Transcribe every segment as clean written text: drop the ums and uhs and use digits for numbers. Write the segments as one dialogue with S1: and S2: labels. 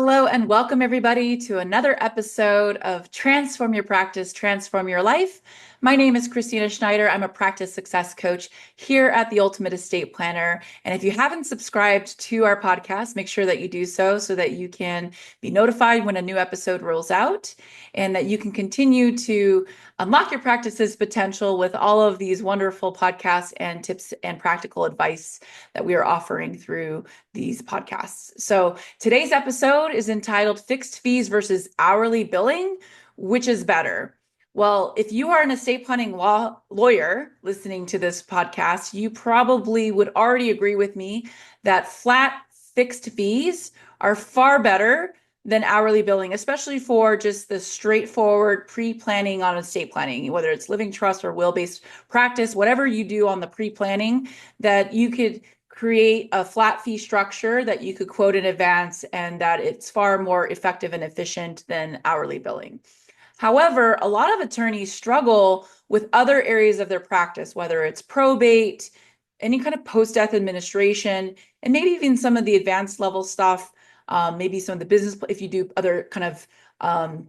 S1: Hello and welcome everybody to another episode of Transform Your Practice, Transform Your Life. My name is Kristina Schneider. I'm a practice success coach here at the Ultimate Estate Planner. And if you haven't subscribed to our podcast, make sure that you do so that you can be notified when a new episode rolls out and that you can continue to unlock your practice's potential with all of these wonderful podcasts and tips and practical advice that we are offering through these podcasts. So today's episode is entitled Fixed Fees versus Hourly Billing, which is better? Well, if you are an estate planning lawyer listening to this podcast, you probably would already agree with me that flat fixed fees are far better than hourly billing, especially for just the straightforward pre-planning on estate planning, whether it's living trust or will-based practice, whatever you do on the pre-planning, that you could create a flat fee structure that you could quote in advance and that it's far more effective and efficient than hourly billing. However, a lot of attorneys struggle with other areas of their practice, whether it's probate, any kind of post-death administration, and maybe even some of the advanced level stuff, maybe some of the business, if you do other kind of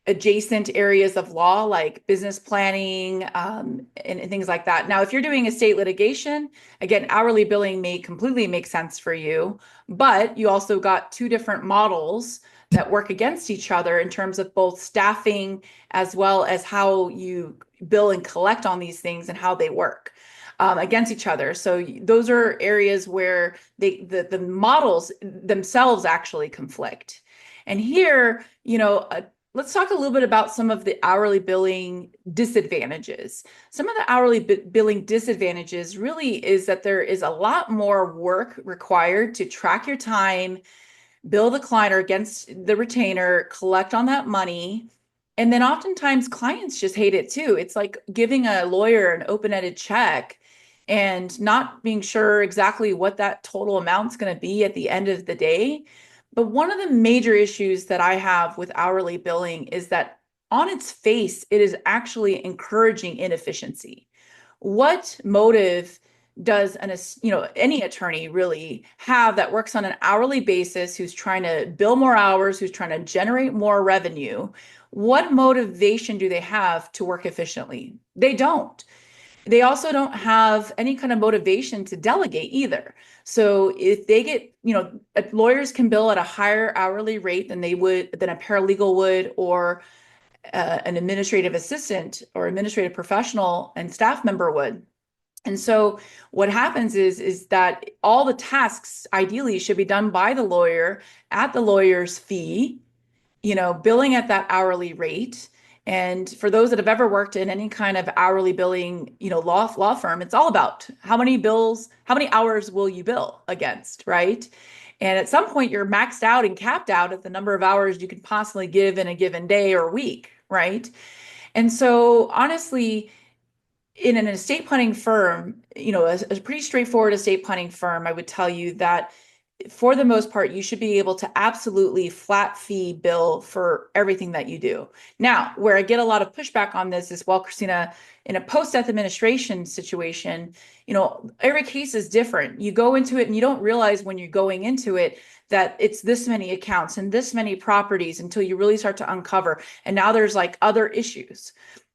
S1: adjacent areas of law like business planning and things like that. Now, if you're doing estate litigation, again, hourly billing may completely make sense for you, but you also got two different models that work against each other in terms of both staffing as well as how you bill and collect on these things and how they work against each other. So those are areas where the models themselves actually conflict. And here, let's talk a little bit about some of the hourly billing disadvantages. Some of the hourly billing disadvantages really is that there is a lot more work required to track your time, bill the client or against the retainer, collect on that money. And then oftentimes clients just hate it too. It's like giving a lawyer an open-ended check and not being sure exactly what that total amount's going to be at the end of the day. But one of the major issues that I have with hourly billing is that on its face, it is actually encouraging inefficiency. What motive does any attorney really have that works on an hourly basis, who's trying to bill more hours, who's trying to generate more revenue? What motivation do they have to work efficiently? They don't. They also don't have any kind of motivation to delegate either. So if they get, lawyers can bill at a higher hourly rate than a paralegal would, or an administrative assistant or administrative professional and staff member would. And so what happens is that all the tasks ideally should be done by the lawyer at the lawyer's fee, billing at that hourly rate. And for those that have ever worked in any kind of hourly billing, law firm, it's all about how many hours will you bill against, right? And at some point you're maxed out and capped out at the number of hours you can possibly give in a given day or week, right? And so honestly, in an estate planning firm, a pretty straightforward estate planning firm, I would tell you that for the most part, you should be able to absolutely flat fee bill for everything that you do. Now, where I get a lot of pushback on this is, well, Kristina, in a post-death administration situation, every case is different. You go into it and you don't realize when you're going into it that it's this many accounts and this many properties until you really start to uncover. And now there's like other issues.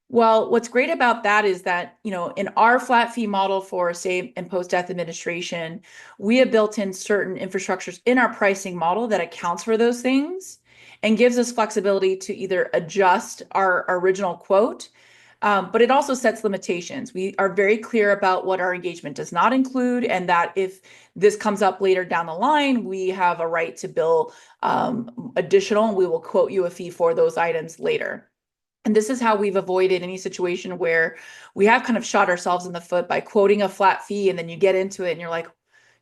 S1: Well, what's great about that is that, in our flat fee model for estate and post-death administration, we have built in certain infrastructures in our pricing model that accounts for those things and gives us flexibility to either adjust our original quote, but it also sets limitations. We are very clear about what our engagement does not include, and that if this comes up later down the line, we have a right to bill additional, and we will quote you a fee for those items later. And this is how we've avoided any situation where we have kind of shot ourselves in the foot by quoting a flat fee, and then you get into it and you're like,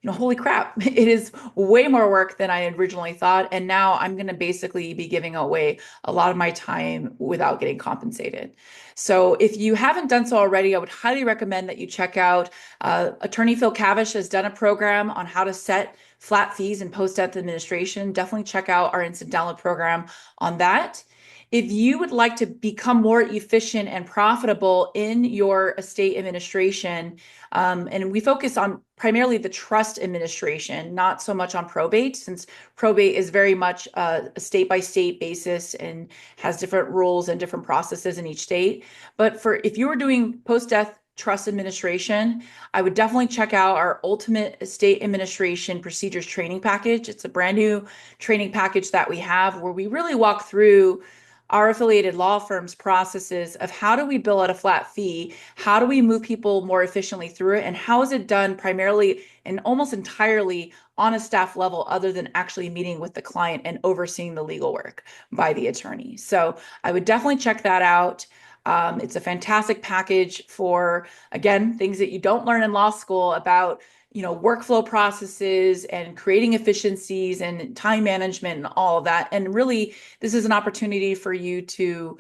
S1: holy crap, it is way more work than I originally thought. And now I'm going to basically be giving away a lot of my time without getting compensated. So if you haven't done so already, I would highly recommend that you check out Attorney Phil Cavish has done a program on how to set flat fees in post-death administration. Definitely check out our instant download program on that. if you would like to become more efficient and profitable in your estate administration, and we focus on primarily the trust administration, not so much on probate, since probate is very much a state-by-state basis and has different rules and different processes in each state. But if you were doing post-death trust administration, I would definitely check out our Ultimate Estate Administration Procedures Training Package. It's a brand new training package that we have where we really walk through our affiliated law firms' processes of how do we bill at a flat fee, how do we move people more efficiently through it, and how is it done primarily and almost entirely on a staff level other than actually meeting with the client and overseeing the legal work by the attorney. So I would definitely check that out. It's a fantastic package for, again, things that you don't learn in law school about, workflow processes and creating efficiencies and time management and all of that. And really, this is an opportunity for you to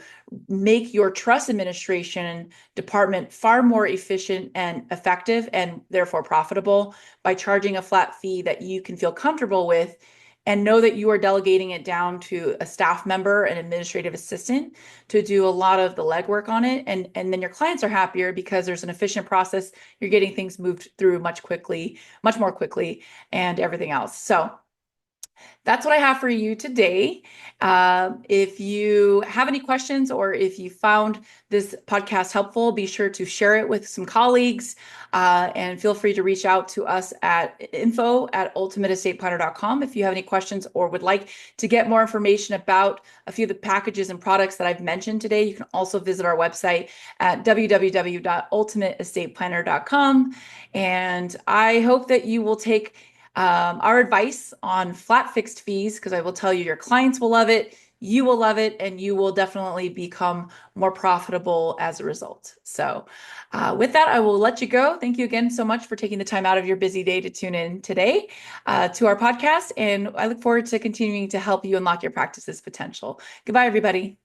S1: make your trust administration department far more efficient and effective and therefore profitable by charging a flat fee that you can feel comfortable with and know that you are delegating it down to a staff member, an administrative assistant to do a lot of the legwork on it. And then your clients are happier because there's an efficient process. You're getting things moved through much more quickly and everything else. So that's what I have for you today. If you have any questions or if you found this podcast helpful, be sure to share it with some colleagues and feel free to reach out to us at info@ultimateestateplanner.com if you have any questions or would like to get more information about a few of the packages and products that I've mentioned today. You can also visit our website at www.ultimateestateplanner.com. And I hope that you will take our advice on flat fixed fees, because I will tell you your clients will love it, you will love it, and you will definitely become more profitable as a result. So with that, I will let you go. Thank you again so much for taking the time out of your busy day to tune in today to our podcast. And I look forward to continuing to help you unlock your practice's potential. Goodbye, everybody.